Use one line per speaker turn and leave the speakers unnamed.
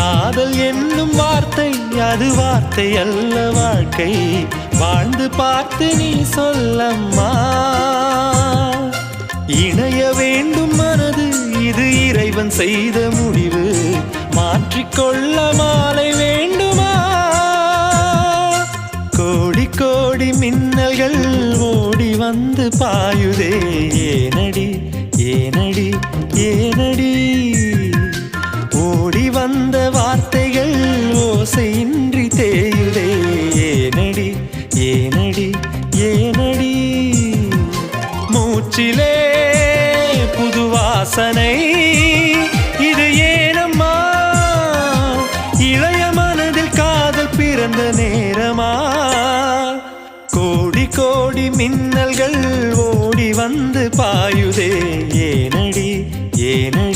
காதல் என்னும் வார்த்தை அது வார்த்தை அல்ல வாழ்க்கை வாழ்ந்து பார்த்து நீ சொல்லம்மா இணைய வேண்டும் மனது இது இறைவன் செய்த முடிவு மாற்றிக்கொள்ள மாலை வேண்டுமா கோடி கோடி மின்னல்கள் ஓடி வந்து பாயுதே ஏனடி ஏனடி ஏனடி ஓடி வந்த வார்த்தைகள் ஓசையின்றி தேயுதே ஏனடி ஏனடி ஏனடி மூச்சிலே புது வாசனை இது ஏனம்மா இளைய மனதில் காதல் பிறந்த நேரமா கோடி கோடி மின்னல்கள் ஓடி வந்து பாயுதே ஏனடி ஏனடி